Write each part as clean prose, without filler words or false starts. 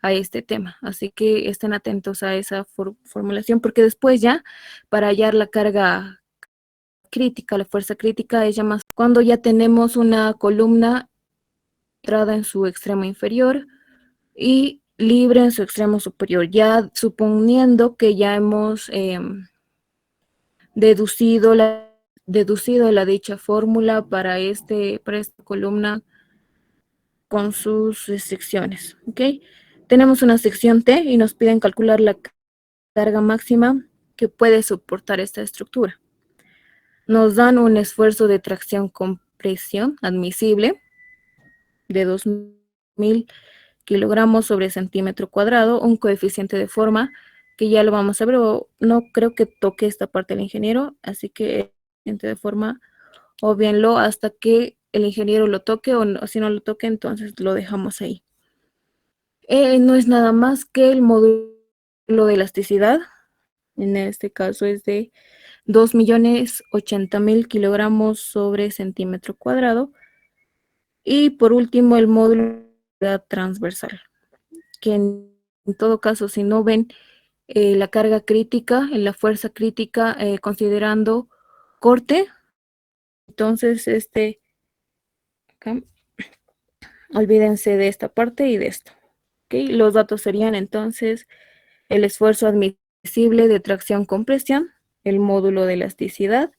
a este tema. Así que estén atentos a esa formulación, porque después ya, para hallar la carga crítica, la fuerza crítica, es ya más cuando ya tenemos una columna entrada en su extremo inferior y libre en su extremo superior, ya suponiendo que ya hemos deducido la dicha fórmula para esta columna con sus secciones, ¿ok? Tenemos una sección T y nos piden calcular la carga máxima que puede soportar esta estructura. Nos dan un esfuerzo de tracción-compresión admisible de 2000 kilogramos sobre centímetro cuadrado, un coeficiente de forma que ya lo vamos a ver, o no creo que toque esta parte el ingeniero, así que coeficiente de forma, obvienlo hasta que el ingeniero lo toque, o no, si no lo toque, entonces lo dejamos ahí. No es nada más que el módulo de elasticidad, en este caso es de 2.080.000 kilogramos sobre centímetro cuadrado, y por último el módulo de transversal, que en todo caso, si no ven la carga crítica, la fuerza crítica, considerando corte, entonces acá, olvídense de esta parte y de esto. ¿Okay? Los datos serían entonces el esfuerzo admisible de tracción-compresión, el módulo de elasticidad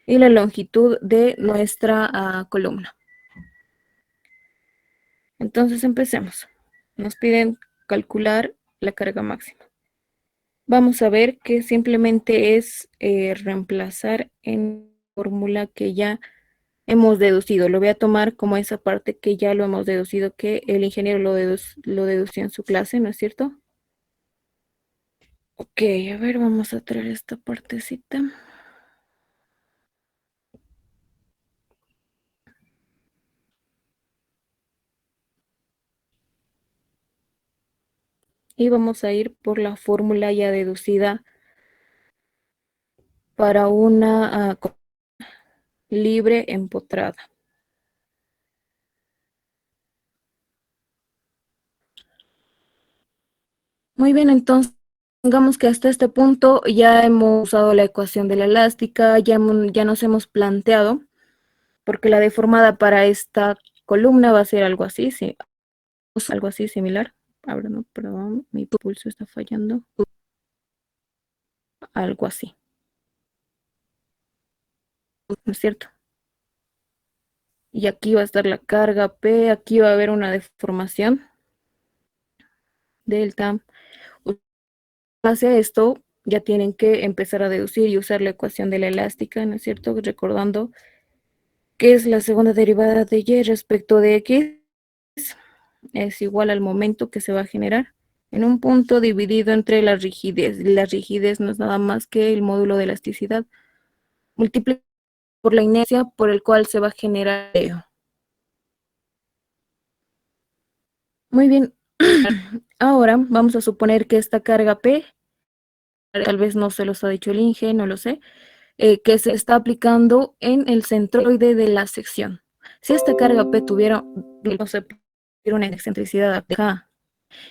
y la longitud de nuestra columna. Entonces empecemos. Nos piden calcular la carga máxima. Vamos a ver que simplemente es reemplazar en fórmula que ya hemos deducido. Lo voy a tomar como esa parte que ya lo hemos deducido, que el ingeniero lo dedució en su clase, ¿no es cierto? Ok, a ver, vamos a traer esta partecita. Y vamos a ir por la fórmula ya deducida para una libre empotrada. Muy bien, entonces, digamos que hasta este punto ya hemos usado la ecuación de la elástica, ya nos hemos planteado, porque la deformada para esta columna va a ser algo así, sí, algo así similar. Ahora no, perdón, mi pulso está fallando. Algo así, ¿no es cierto? Y aquí va a estar la carga P, aquí va a haber una deformación delta. Hacia esto ya tienen que empezar a deducir y usar la ecuación de la elástica, ¿no es cierto? Recordando que es la segunda derivada de y respecto de x, es igual al momento que se va a generar en un punto dividido entre la rigidez. La rigidez no es nada más que el módulo de elasticidad multiplicado por la inercia por el cual se va a generar. Muy bien, ahora vamos a suponer que esta carga P, tal vez no se los ha dicho el INGE, no lo sé, que se está aplicando en el centroide de la sección. Si esta carga P tuviera, no sé, una excentricidad acá,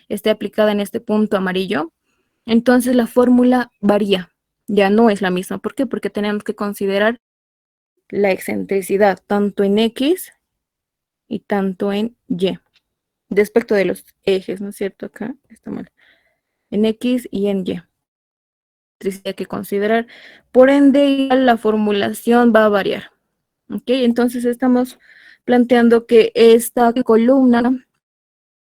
esté aplicada en este punto amarillo, entonces la fórmula varía, ya no es la misma. ¿Por qué? Porque tenemos que considerar la excentricidad tanto en X y tanto en Y, respecto de los ejes, ¿no es cierto? Acá está mal. En X y en Y. Hay que considerar. Por ende, la formulación va a variar. ¿Ok? Entonces estamos planteando que esta columna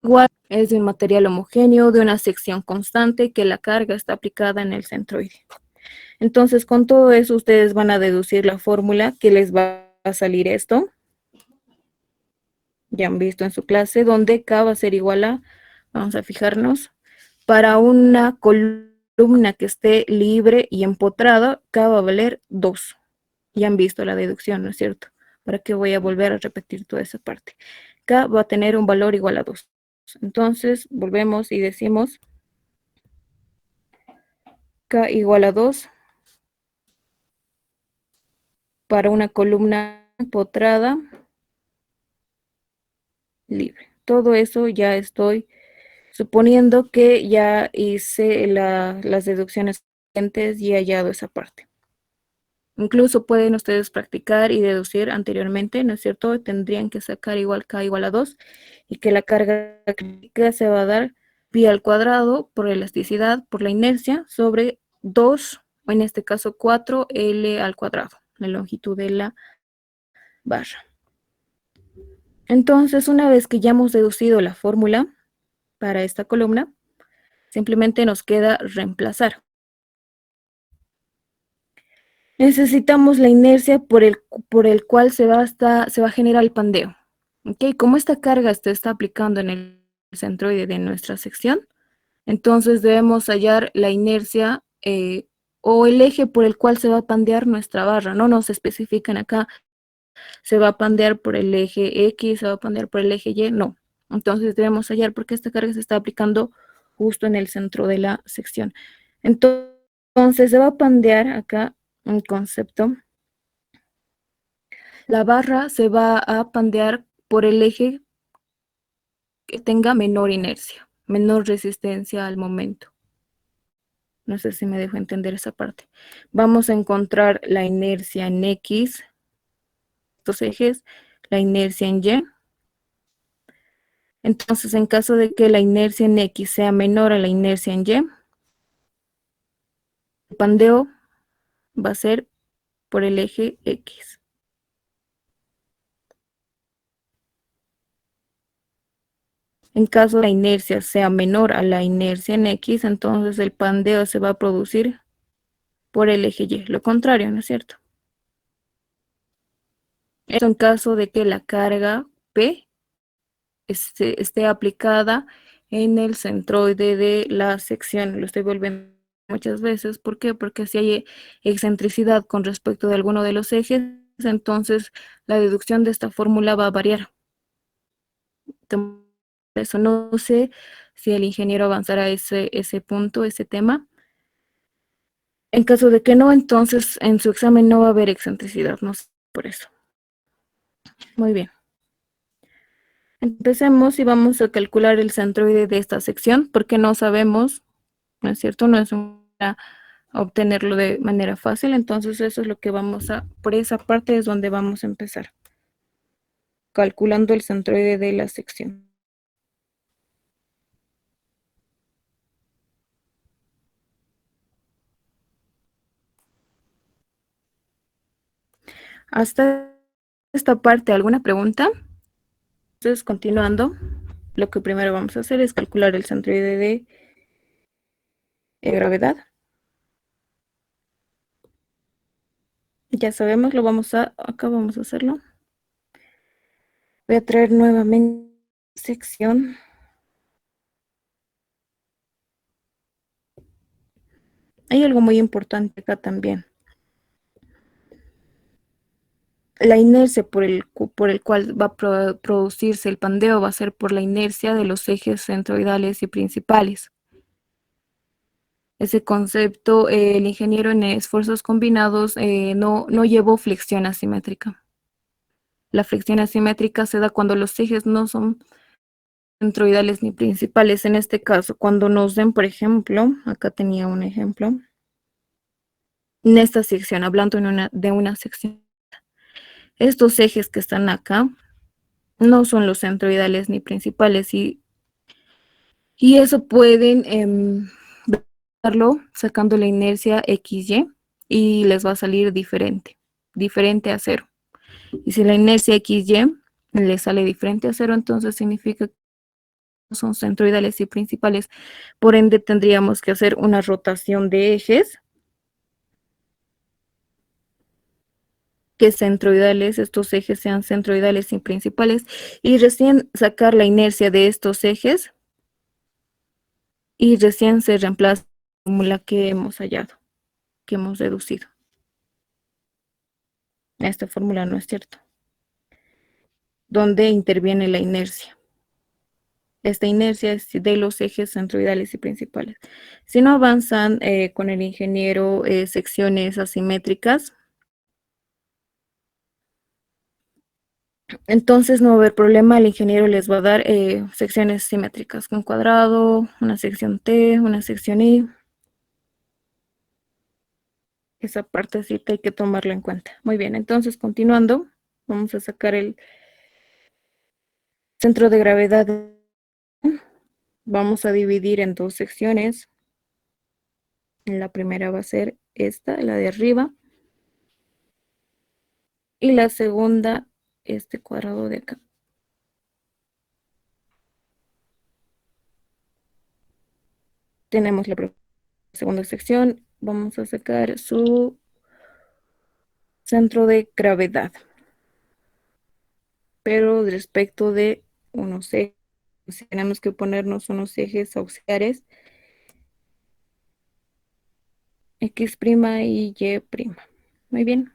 igual es de un material homogéneo, de una sección constante, que la carga está aplicada en el centroide. Entonces, con todo eso, ustedes van a deducir la fórmula que les va a salir esto. Ya han visto en su clase, donde K va a ser igual a, vamos a fijarnos, para una columna que esté libre y empotrada, K va a valer 2. Ya han visto la deducción, ¿no es cierto? ¿Para qué voy a volver a repetir toda esa parte? K va a tener un valor igual a 2. Entonces, volvemos y decimos K igual a 2 para una columna empotrada libre. Todo eso ya estoy suponiendo que ya hice las deducciones siguientes y he hallado esa parte. Incluso pueden ustedes practicar y deducir anteriormente, ¿no es cierto? Tendrían que sacar igual K igual a 2 y que la carga crítica se va a dar pi al cuadrado por elasticidad, por la inercia, sobre 2, o en este caso 4L al cuadrado, la longitud de la barra. Entonces, una vez que ya hemos deducido la fórmula para esta columna, simplemente nos queda reemplazar. Necesitamos la inercia por el cual se va a generar el pandeo. ¿Ok? Como esta carga se está aplicando en el centroide de nuestra sección, entonces debemos hallar la inercia o el eje por el cual se va a pandear nuestra barra. No nos especifican acá, se va a pandear por el eje X, se va a pandear por el eje Y, no. Entonces debemos hallar porque esta carga se está aplicando justo en el centro de la sección. Entonces se va a pandear acá un concepto. La barra se va a pandear por el eje que tenga menor inercia, menor resistencia al momento. No sé si me dejo entender esa parte. Vamos a encontrar la inercia en X, estos ejes, la inercia en Y. Entonces, en caso de que la inercia en X sea menor a la inercia en Y, el pandeo va a ser por el eje X. En caso de la inercia sea menor a la inercia en X, entonces el pandeo se va a producir por el eje Y, lo contrario, ¿no es cierto? Esto en caso de que la carga P esté aplicada en el centroide de la sección. Lo estoy volviendo muchas veces. ¿Por qué? Porque si hay excentricidad con respecto de alguno de los ejes, entonces la deducción de esta fórmula va a variar. Eso no sé si el ingeniero avanzará ese punto, ese tema. En caso de que no, entonces en su examen no va a haber excentricidad, no sé por eso. Muy bien. Empecemos y vamos a calcular el centroide de esta sección, porque no sabemos, ¿no es cierto? No es obtenerlo de manera fácil, entonces eso es lo que vamos a, por esa parte es donde vamos a empezar, calculando el centroide de la sección. Hasta esta parte, ¿alguna pregunta? Entonces, continuando, lo que primero vamos a hacer es calcular el centroide de gravedad. Ya sabemos, acá vamos a hacerlo. Voy a traer nuevamente sección. Hay algo muy importante acá también. La inercia por el cual va a producirse el pandeo va a ser por la inercia de los ejes centroidales y principales. Ese concepto, el ingeniero en esfuerzos combinados no llevó flexión asimétrica. La flexión asimétrica se da cuando los ejes no son centroidales ni principales. En este caso, cuando nos den, por ejemplo, acá tenía un ejemplo, en esta sección, hablando de una sección, estos ejes que están acá no son los centroidales ni principales y eso pueden verlo sacando la inercia XY y les va a salir diferente a cero. Y si la inercia XY le sale diferente a cero, entonces significa que son centroidales y principales. Por ende, tendríamos que hacer una rotación de ejes que centroidales, estos ejes sean centroidales y principales, y recién sacar la inercia de estos ejes y recién se reemplaza la fórmula que hemos hallado, que hemos deducido. Esta fórmula no es cierto. ¿Dónde interviene la inercia? Esta inercia es de los ejes centroidales y principales. Si no avanzan con el ingeniero secciones asimétricas, Entonces no va a haber problema, el ingeniero les va a dar secciones simétricas, un cuadrado, una sección T, una sección Y. Esa partecita hay que tomarla en cuenta. Muy bien, entonces continuando, vamos a sacar el centro de gravedad. Vamos a dividir en dos secciones. La primera va a ser esta, la de arriba, y la segunda, este cuadrado de acá. Tenemos la segunda sección, vamos a sacar su centro de gravedad, pero respecto de unos ejes, tenemos que ponernos unos ejes auxiliares, X' y Y'. Muy bien.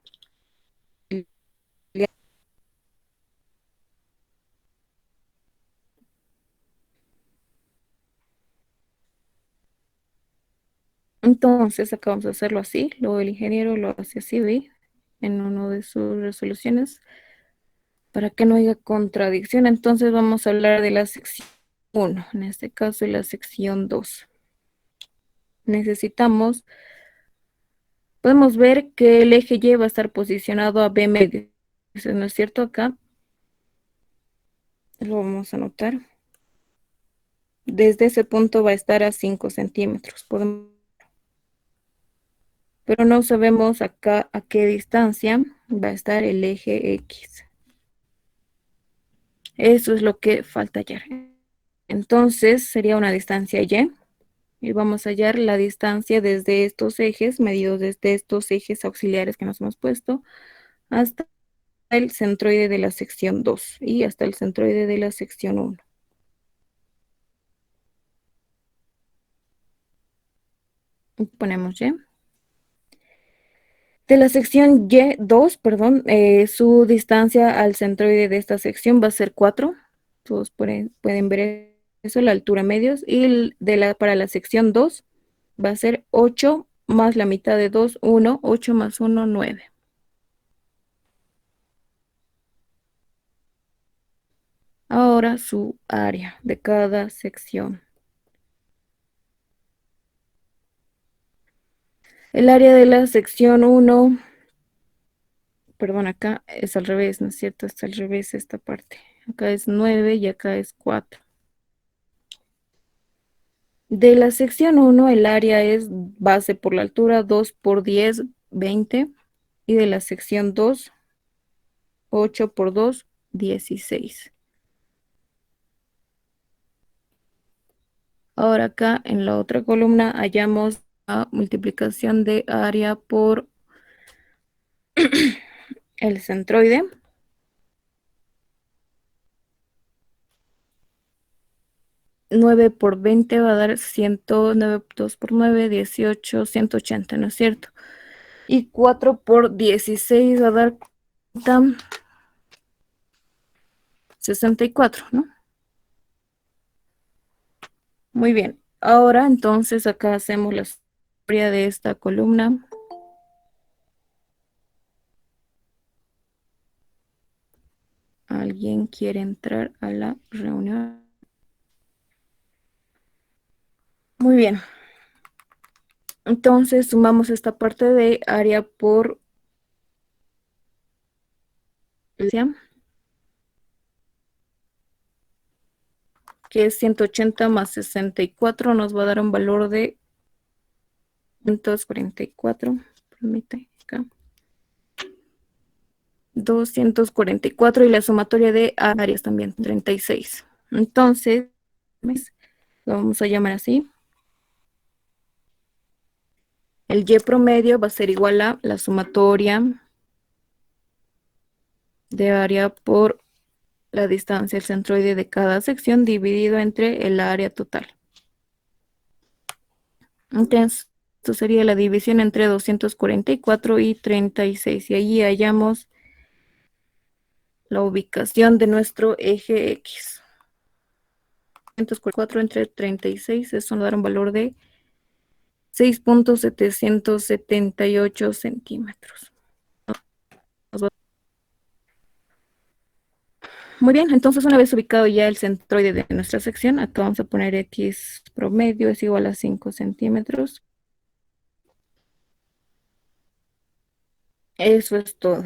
Entonces, acá vamos a hacerlo así, luego el ingeniero lo hace así, ¿ve? En una de sus resoluciones, para que no haya contradicción. Entonces vamos a hablar de la sección 1, en este caso la sección 2. Necesitamos, podemos ver que el eje Y va a estar posicionado a B medio. Eso no es cierto acá, lo vamos a anotar. Desde ese punto va a estar a 5 centímetros. Pero no sabemos acá a qué distancia va a estar el eje X. Eso es lo que falta hallar. Entonces sería una distancia Y. Y vamos a hallar la distancia desde estos ejes, medidos desde estos ejes auxiliares que nos hemos puesto, hasta el centroide de la sección 2 y hasta el centroide de la sección 1. Ponemos Y. De la sección Y2, perdón, su distancia al centroide de esta sección va a ser 4. Todos pueden ver eso, la altura medios. Y para la sección 2 va a ser 8 más la mitad de 2, 1. 8 más 1, 9. Ahora su área de cada sección. El área de la sección 1, perdón, acá es al revés, ¿no es cierto? Está al revés esta parte. Acá es 9 y acá es 4. De la sección 1, el área es base por la altura, 2 por 10, 20. Y de la sección 2, 8 por 2, 16. Ahora acá en la otra columna hallamos la multiplicación de área por el centroide. 9 por 20 va a dar 109, 2 por 9, 18, 180, ¿no es cierto? Y 4 por 16 va a dar 64, ¿no? Muy bien. Ahora entonces acá hacemos la historia de esta columna. ¿Alguien quiere entrar a la reunión? Muy bien. Entonces sumamos esta parte de área por que es 180 más 64, nos va a dar un valor de 244. Permítame acá. 244 y la sumatoria de áreas también, 36. Entonces, lo vamos a llamar así. El Y promedio va a ser igual a la sumatoria de área por la distancia del centroide de cada sección dividido entre el área total. Entonces, esto sería la división entre 244 y 36. Y allí hallamos la ubicación de nuestro eje X. 244 entre 36, eso nos da un valor de 6.778 centímetros. Muy bien, entonces una vez ubicado ya el centroide de nuestra sección, acá vamos a poner x promedio es igual a 5 centímetros. Eso es todo.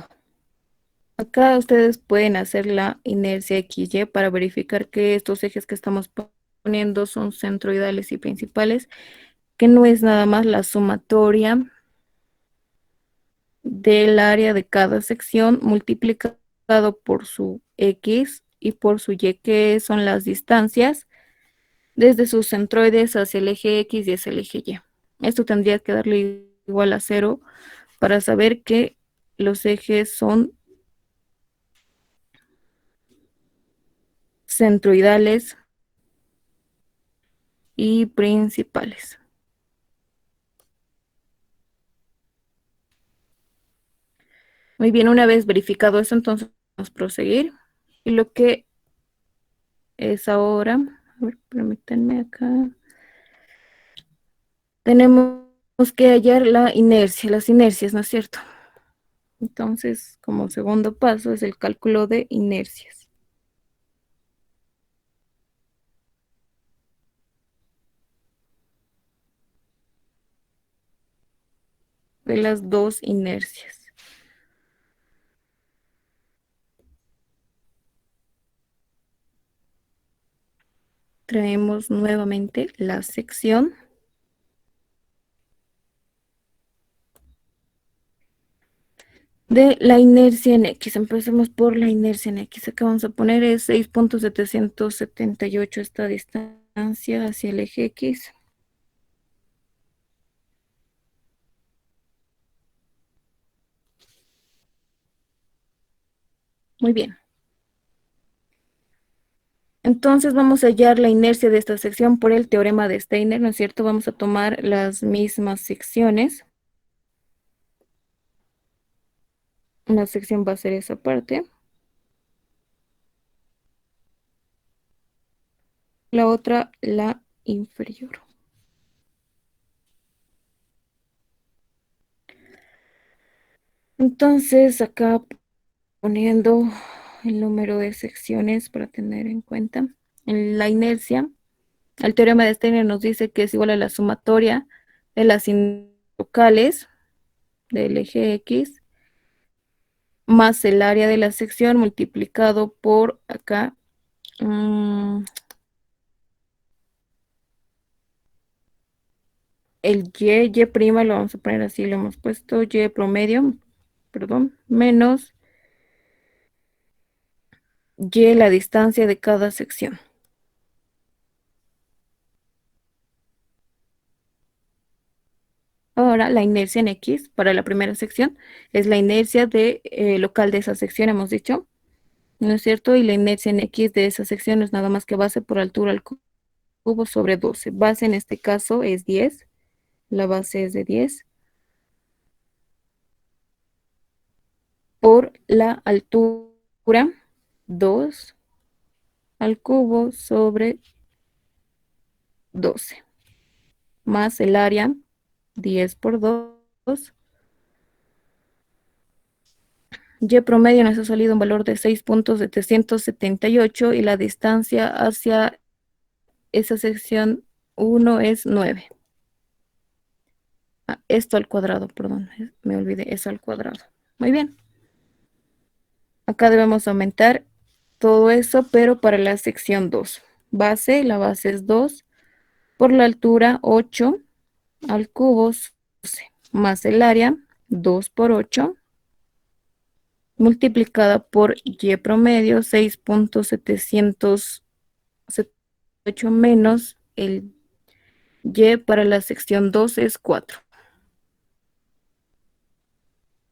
Acá ustedes pueden hacer la inercia XY para verificar que estos ejes que estamos poniendo son centroidales y principales, que no es nada más la sumatoria del área de cada sección multiplicado por su X y por su Y, que son las distancias desde sus centroides hacia el eje X y hacia el eje Y. Esto tendría que darle igual a 0 para saber que los ejes son centroidales y principales. Muy bien, una vez verificado eso, entonces vamos a proseguir. Y lo que es ahora, a ver, permítanme acá, tenemos que hallar la inercia, las inercias, ¿no es cierto? Entonces, como segundo paso es el cálculo de inercias. De las dos inercias. Traemos nuevamente la sección de la inercia en X. Empecemos por la inercia en X. Acá vamos a poner es 6.778 esta distancia hacia el eje X. Muy bien. Entonces vamos a hallar la inercia de esta sección por el teorema de Steiner, ¿no es cierto? Vamos a tomar las mismas secciones. Una sección va a ser esa parte. La otra, la inferior. Entonces acá poniendo el número de secciones para tener en cuenta. En la inercia, el teorema de Steiner nos dice que es igual a la sumatoria de las locales del eje X más el área de la sección multiplicado por acá el y prima lo vamos a poner así, lo hemos puesto y promedio, perdón, menos y la distancia de cada sección. Ahora, la inercia en X para la primera sección es la inercia de, local de esa sección, hemos dicho, ¿no es cierto? Y la inercia en X de esa sección es nada más que base por altura al cubo sobre 12. Base en este caso es 10, la base es de 10, por la altura 2 al cubo sobre 12, más el área 10 por 2. Y promedio nos ha salido un valor de 6.778 y la distancia hacia esa sección 1 es 9. Esto al cuadrado, perdón, me olvidé, eso al cuadrado. Muy bien. Acá debemos aumentar todo eso, pero para la sección 2. Base, la base es 2, por la altura 8 al cubo 12, más el área 2 por 8, multiplicada por y promedio 6.778 menos el y para la sección 2 es 4.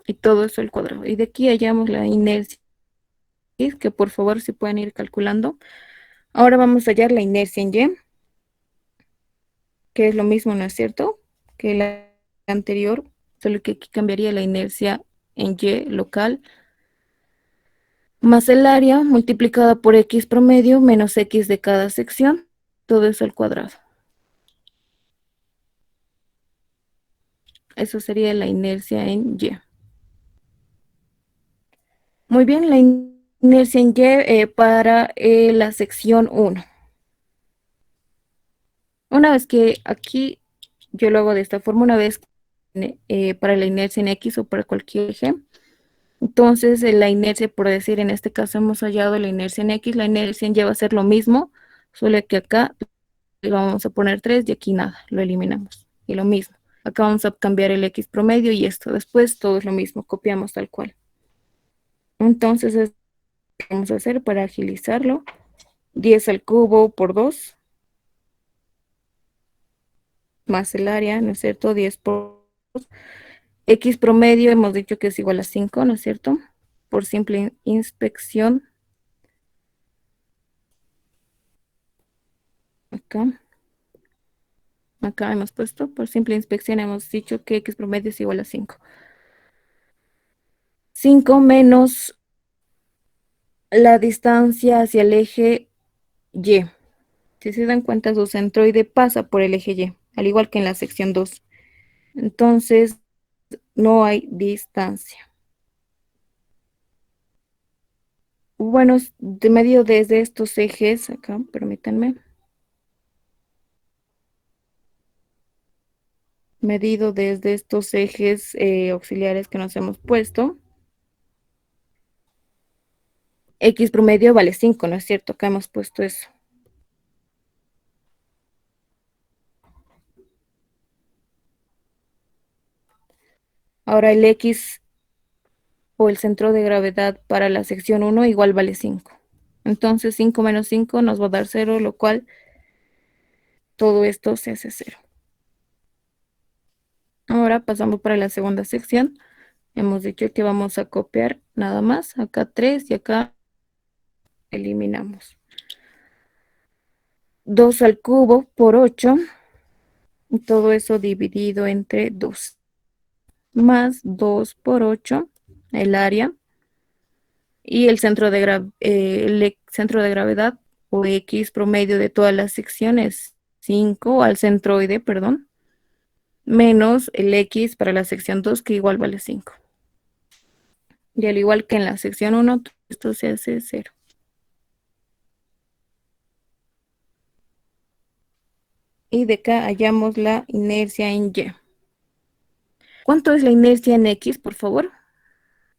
Y todo eso al cuadrado. Y de aquí hallamos la inercia, que por favor si pueden ir calculando. Ahora vamos a hallar la inercia en Y, que es lo mismo, ¿no es cierto? Que la anterior, solo que aquí cambiaría la inercia en Y local, más el área multiplicada por X promedio menos X de cada sección, todo eso al cuadrado. Eso sería la inercia en Y. Muy bien, la inercia en Y para la sección 1. Una vez que aquí yo lo hago de esta forma, una vez para la inercia en X o para cualquier eje, entonces la inercia, por decir, en este caso hemos hallado la inercia en X, la inercia en Y va a ser lo mismo, solo que acá le vamos a poner 3 y aquí nada, lo eliminamos. Y lo mismo, acá vamos a cambiar el X promedio y esto, después todo es lo mismo, copiamos tal cual. Entonces, es lo que vamos a hacer para agilizarlo, 10 al cubo por 2, más el área, ¿no es cierto? 10 por 2. X promedio hemos dicho que es igual a 5, ¿no es cierto? Por simple inspección. Acá hemos puesto, por simple inspección hemos dicho que X promedio es igual a 5. 5 menos la distancia hacia el eje Y. Si se dan cuenta, su centroide pasa por el eje Y, al igual que en la sección 2. Entonces, no hay distancia. Bueno, de medio desde estos ejes, acá, permítanme. Medido desde estos ejes auxiliares que nos hemos puesto. X promedio vale 5, ¿no es cierto? Acá hemos puesto eso. Ahora el X o el centro de gravedad para la sección 1 igual vale 5. Entonces 5 menos 5 nos va a dar 0, lo cual todo esto se hace 0. Ahora pasamos para la segunda sección. Hemos dicho que vamos a copiar nada más. Acá 3 y acá eliminamos. 2 al cubo por 8. Y todo eso dividido entre 2. Más 2 por 8, el área. Y el centro centro de gravedad o X promedio de todas las secciones 5 al centroide, perdón, menos el X para la sección 2 que igual vale 5. Y al igual que en la sección 1, esto se hace 0. Y de acá hallamos la inercia en Y. ¿Cuánto es la inercia en X, por favor?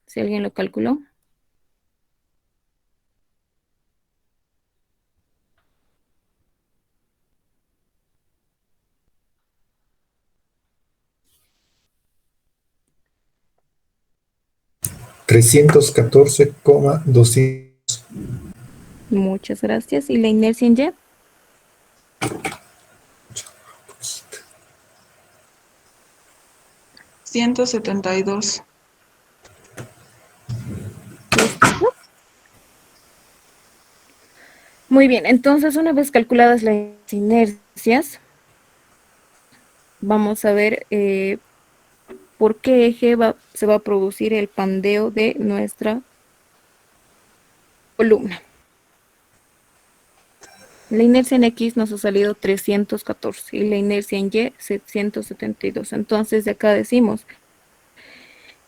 Si alguien lo calculó. $314,200. Muchas gracias. ¿Y la inercia en Y? $172. ¿Justo? Muy bien, entonces una vez calculadas las inercias, vamos a ver por qué eje se va a producir el pandeo de nuestra columna. La inercia en X nos ha salido 314 y la inercia en Y 772. Entonces de acá decimos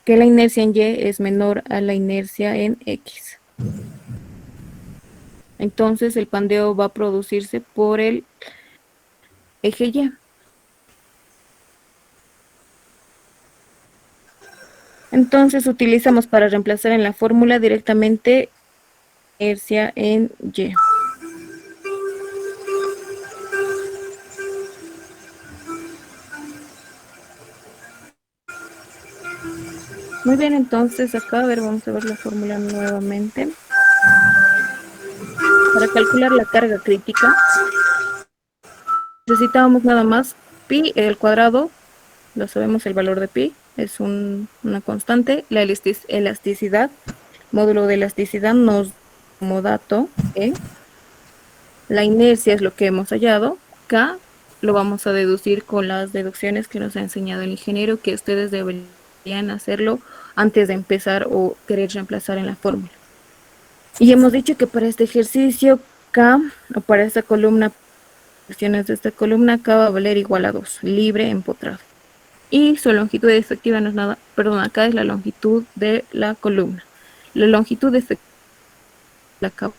que la inercia en Y es menor a la inercia en X. Entonces el pandeo va a producirse por el eje Y. Entonces utilizamos para reemplazar en la fórmula directamente inercia en Y. Muy bien, entonces acá, a ver, vamos a ver la fórmula nuevamente. Para calcular la carga crítica, necesitábamos nada más pi al cuadrado, lo sabemos el valor de pi, es una constante, la elasticidad, módulo de elasticidad nos da como dato, la inercia es lo que hemos hallado, K lo vamos a deducir con las deducciones que nos ha enseñado el ingeniero, que ustedes deberían hacerlo antes de empezar o querer reemplazar en la fórmula. Y hemos dicho que para este ejercicio K, o para esta columna, cuestiones de esta columna, K va a valer igual a 2, libre empotrado. Y su longitud efectiva no es nada, perdón, acá es la longitud de la columna. La longitud efectiva placa.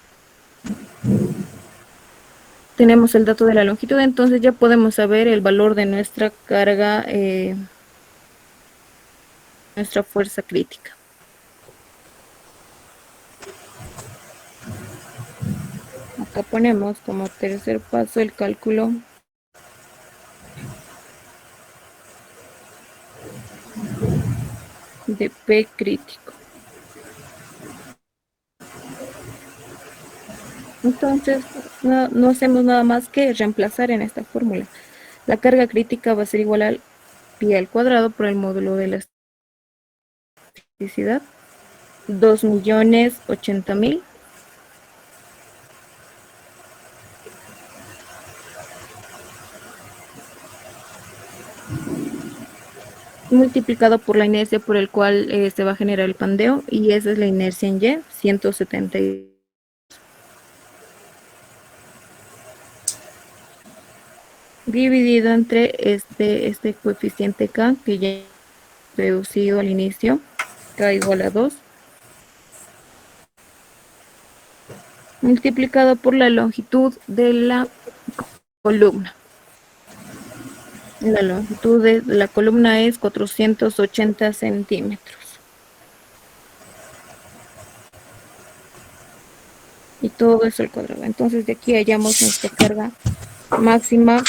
Tenemos el dato de la longitud, entonces ya podemos saber el valor de nuestra carga, nuestra fuerza crítica. Acá ponemos como tercer paso el cálculo de P crítico. Entonces, no hacemos nada más que reemplazar en esta fórmula. La carga crítica va a ser igual al pi al cuadrado por el módulo de la elasticidad, 2.080.000 multiplicado por la inercia por el cual se va a generar el pandeo, y esa es la inercia en Y, 170. Dividido entre este coeficiente K, que ya he reducido al inicio, K igual a 2, multiplicado por la longitud de la columna. La longitud de la columna es 480 centímetros. Y todo eso al cuadrado. Entonces de aquí hallamos nuestra carga máxima,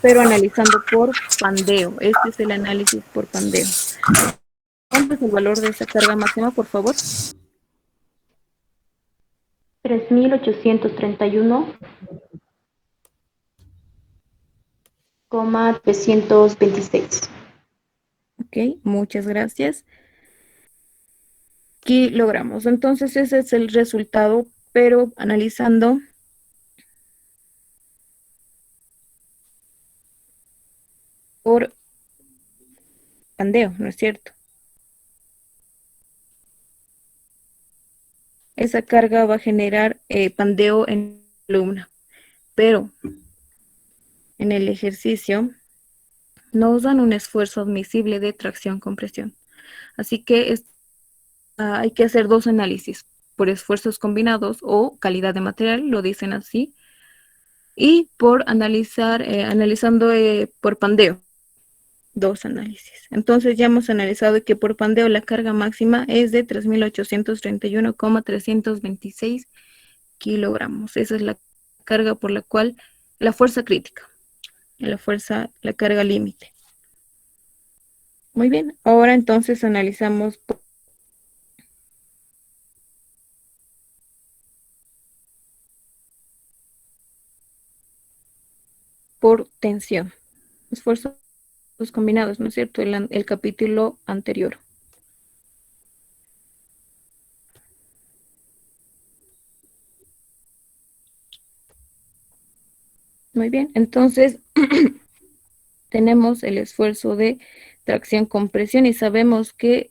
pero analizando por pandeo. Este es el análisis por pandeo. ¿Cuánto es el valor de esa carga máxima, por favor? 3.831,326. Ok, muchas gracias. Kilogramos. Entonces ese es el resultado, pero analizando por pandeo, ¿no es cierto? Esa carga va a generar pandeo en la columna, pero en el ejercicio nos dan un esfuerzo admisible de tracción-compresión. Así que hay que hacer dos análisis, por esfuerzos combinados o calidad de material, lo dicen así, y por analizando por pandeo, dos análisis. Entonces ya hemos analizado que por pandeo la carga máxima es de 3.831,326 kilogramos. Esa es la carga por la cual, la fuerza crítica, la carga límite. Muy bien, ahora entonces analizamos por tensión. Esfuerzos combinados, ¿no es cierto? El capítulo anterior. Muy bien, entonces tenemos el esfuerzo de tracción-compresión y sabemos que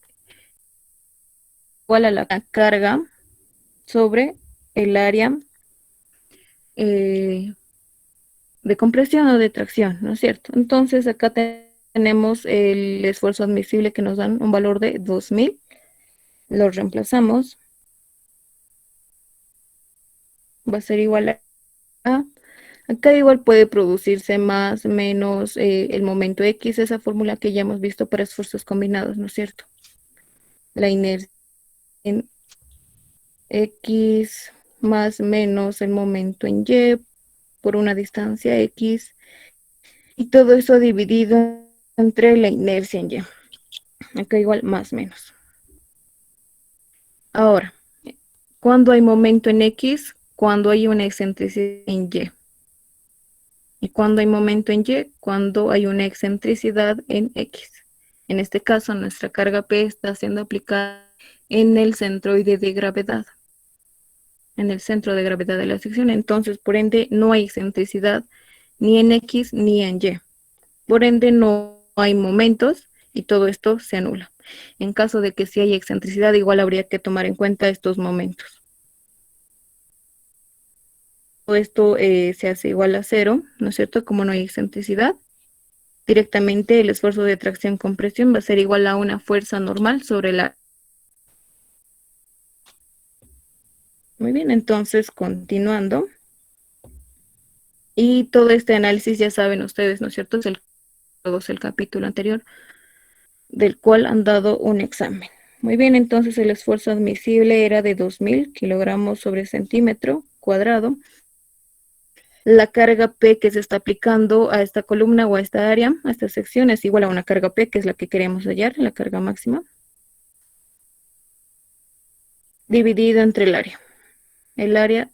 igual a la carga sobre el área de compresión o de tracción, ¿no es cierto? Entonces acá tenemos el esfuerzo admisible que nos dan un valor de 2.000, lo reemplazamos, va a ser igual a, acá igual puede producirse más, menos, el momento X, esa fórmula que ya hemos visto para esfuerzos combinados, ¿no es cierto? La inercia en X más menos el momento en Y por una distancia X, y todo eso dividido entre la inercia en Y. Acá igual más menos. Ahora, ¿cuándo hay momento en X? Cuando hay una excentricidad en Y. ¿Y cuándo hay momento en Y? Cuando hay una excentricidad en X. En este caso, nuestra carga P está siendo aplicada en el centroide de gravedad, en el centro de gravedad de la sección. Entonces, por ende, no hay excentricidad ni en X ni en Y. Por ende, no hay momentos y todo esto se anula. En caso de que sí haya excentricidad, igual habría que tomar en cuenta estos momentos. Todo esto se hace igual a cero, ¿no es cierto? Como no hay excentricidad, directamente el esfuerzo de tracción-compresión va a ser igual a una fuerza normal sobre la... Muy bien, entonces continuando. Y todo este análisis ya saben ustedes, ¿no es cierto? Es el capítulo anterior del cual han dado un examen. Muy bien, entonces el esfuerzo admisible era de 2000 kilogramos sobre centímetro cuadrado. La carga P que se está aplicando a esta columna o a esta área, a esta sección, es igual a una carga P, que es la que queremos hallar, la carga máxima, dividido entre el área. El área,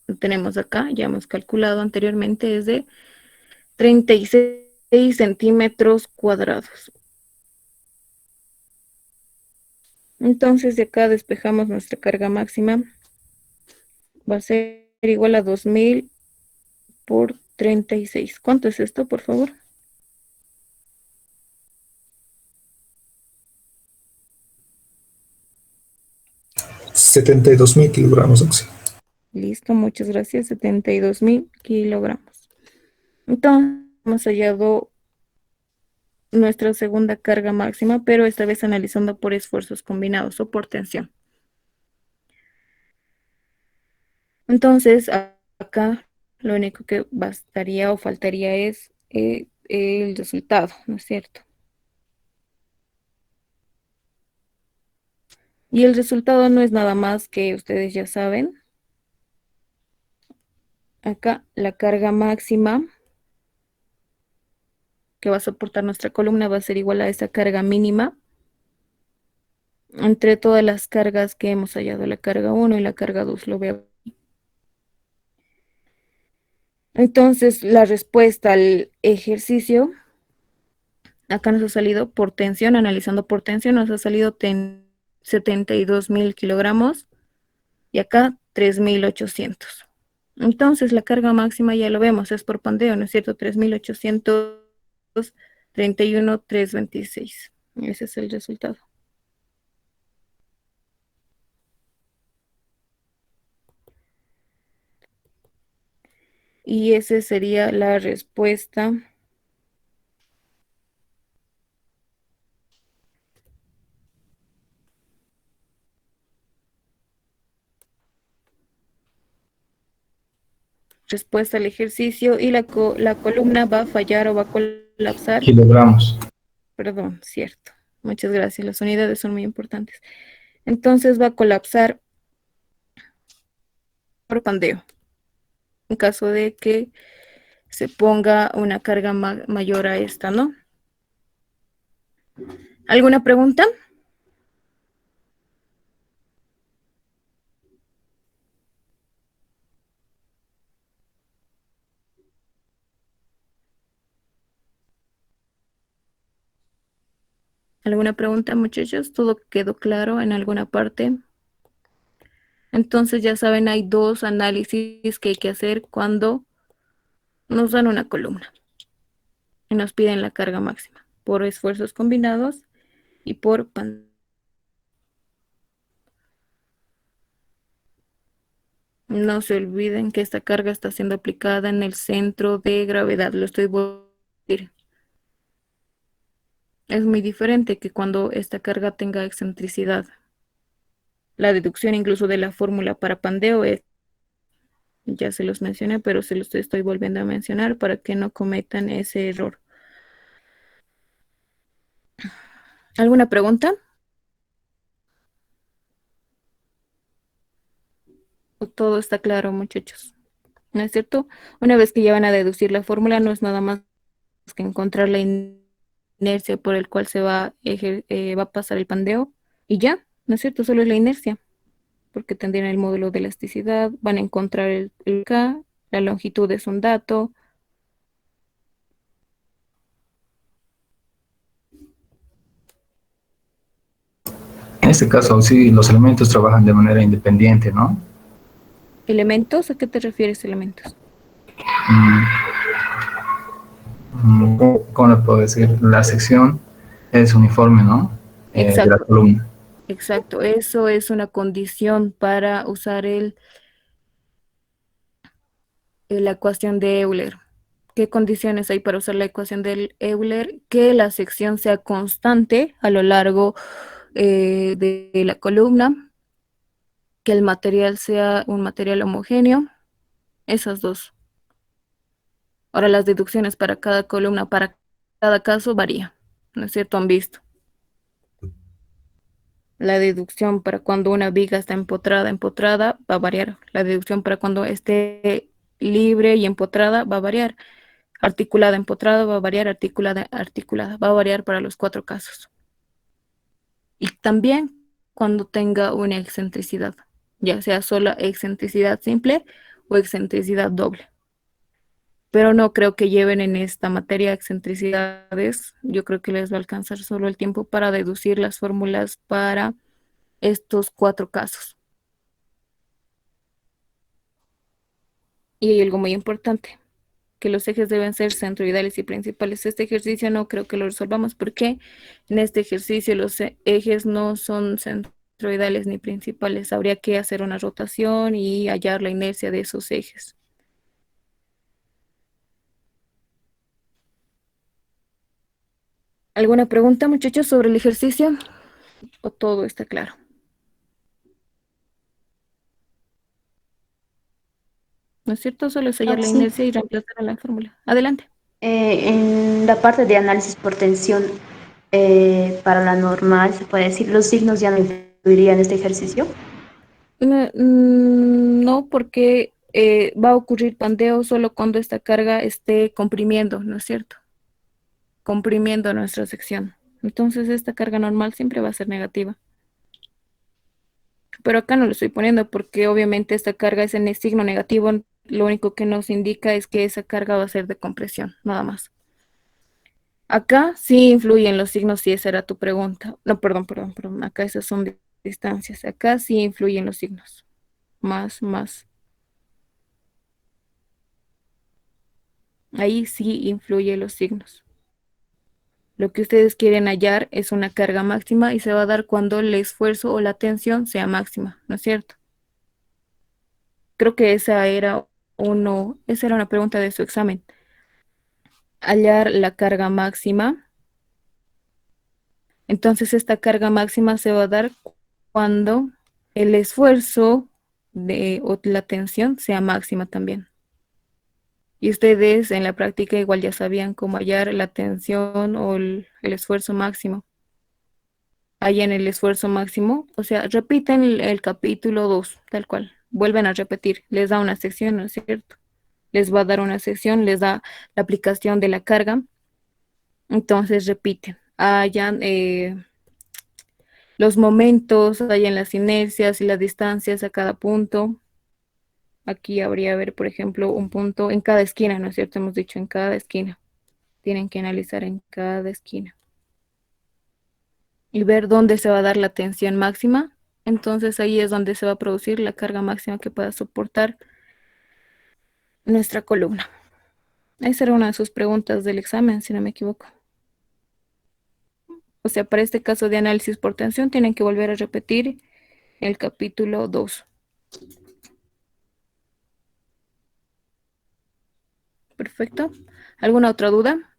lo tenemos acá, ya hemos calculado anteriormente, es de 36 centímetros cuadrados. Entonces de acá despejamos nuestra carga máxima. Va a ser igual a 2000 por 36. ¿Cuánto es esto, por favor? $72,000 kilogramos, Oxy. Listo, muchas gracias. 72.000 kilogramos. Entonces, hemos hallado nuestra segunda carga máxima, pero esta vez analizando por esfuerzos combinados o por tensión. Entonces, acá lo único que bastaría o faltaría es el resultado, ¿no es cierto? Y el resultado no es nada más que ustedes ya saben. Acá la carga máxima que va a soportar nuestra columna va a ser igual a esa carga mínima entre todas las cargas que hemos hallado, la carga 1 y la carga 2, lo veo. Entonces, la respuesta al ejercicio, acá nos ha salido por tensión, analizando por tensión, nos ha salido 72.000 kilogramos y acá 3.800. Entonces, la carga máxima ya lo vemos, es por pandeo, ¿no es cierto? 3.831,326. Ese es el resultado. Y esa sería la respuesta. Respuesta al ejercicio y la columna va a fallar o va a colapsar. Kilogramos. Perdón, cierto. Muchas gracias. Las unidades son muy importantes. Entonces va a colapsar por pandeo. En caso de que se ponga una carga mayor a esta, ¿no? ¿Alguna pregunta? ¿Alguna pregunta, muchachos? ¿Todo quedó claro en alguna parte? Entonces ya saben, hay dos análisis que hay que hacer cuando nos dan una columna y nos piden la carga máxima por esfuerzos combinados y por pandeo. No se olviden que esta carga está siendo aplicada en el centro de gravedad. Lo estoy volviendo a decir. Es muy diferente que cuando esta carga tenga excentricidad. La deducción incluso de la fórmula para pandeo es, ya se los mencioné, pero se los estoy volviendo a mencionar para que no cometan ese error. ¿Alguna pregunta? Todo está claro, muchachos. ¿No es cierto? Una vez que ya van a deducir la fórmula, no es nada más que encontrar la inercia por el cual se va a pasar el pandeo y ya, ¿no es cierto? Solo es la inercia, porque tendrían el módulo de elasticidad, van a encontrar el K, la longitud es un dato. En este caso, sí, los elementos trabajan de manera independiente, ¿no? ¿Elementos? ¿A qué te refieres, elementos? ¿Cómo le puedo decir? La sección es uniforme, ¿no? De la Exacto, columna. exacto. Eso es una condición para usar la ecuación de Euler. ¿Qué condiciones hay para usar la ecuación de Euler? Que la sección sea constante a lo largo de la columna que el material sea un material homogéneo, esas dos. Ahora las deducciones para cada columna, para cada caso varía, ¿no es cierto? Han visto. La deducción para cuando una viga está empotrada va a variar. La deducción para cuando esté libre y empotrada va a variar. Articulada, empotrada va a variar, articulada va a variar para los 4 casos. Y también cuando tenga una excentricidad, ya sea sola excentricidad simple o excentricidad doble. Pero no creo que lleven en esta materia excentricidades. Yo creo que les va a alcanzar solo el tiempo para deducir las fórmulas para estos 4 casos. Y hay algo muy importante, que los ejes deben ser centroidales y principales. Este ejercicio no creo que lo resolvamos porque en este ejercicio los ejes no son centroidales ni principales. Habría que hacer una rotación y hallar la inercia de esos ejes. ¿Alguna pregunta, muchachos, sobre el ejercicio? ¿O todo está claro? ¿No es cierto? Solo es hallar la Sí, inercia y reemplazar a la fórmula. Adelante. en la parte de análisis por tensión para la normal, se puede decir, los signos ya no influirían en este ejercicio. No, porque va a ocurrir pandeo solo cuando esta carga esté comprimiendo, ¿no es cierto? Comprimiendo nuestra sección. Entonces esta carga normal siempre va a ser negativa. Pero acá no lo estoy poniendo porque obviamente esta carga es en el signo negativo. Lo único que nos indica es que esa carga va a ser de compresión, nada más. Acá sí influyen los signos, si esa era tu pregunta. No, perdón. Acá esas son distancias. Acá sí influyen los signos. Más. Ahí sí influyen los signos. Lo que ustedes quieren hallar es una carga máxima y se va a dar cuando el esfuerzo o la tensión sea máxima, ¿no es cierto? Creo que esa era una pregunta de su examen. Hallar la carga máxima. Entonces esta carga máxima se va a dar cuando el esfuerzo o la tensión sea máxima también. Y ustedes en la práctica igual ya sabían cómo hallar la tensión o el esfuerzo máximo. Hallan el esfuerzo máximo, o sea, repiten el capítulo 2, tal cual. Vuelven a repetir, les da una sección, ¿no es cierto? Les va a dar una sección, les da la aplicación de la carga, entonces repiten. Hallan los momentos, hallan las inercias y las distancias a cada punto. Aquí habría ver, por ejemplo, un punto en cada esquina, ¿no es cierto? Hemos dicho en cada esquina. Tienen que analizar en cada esquina y ver dónde se va a dar la tensión máxima. Entonces ahí es donde se va a producir la carga máxima que pueda soportar nuestra columna. Esa era una de sus preguntas del examen, si no me equivoco. O sea, para este caso de análisis por tensión tienen que volver a repetir el capítulo 2. Perfecto. ¿Alguna otra duda?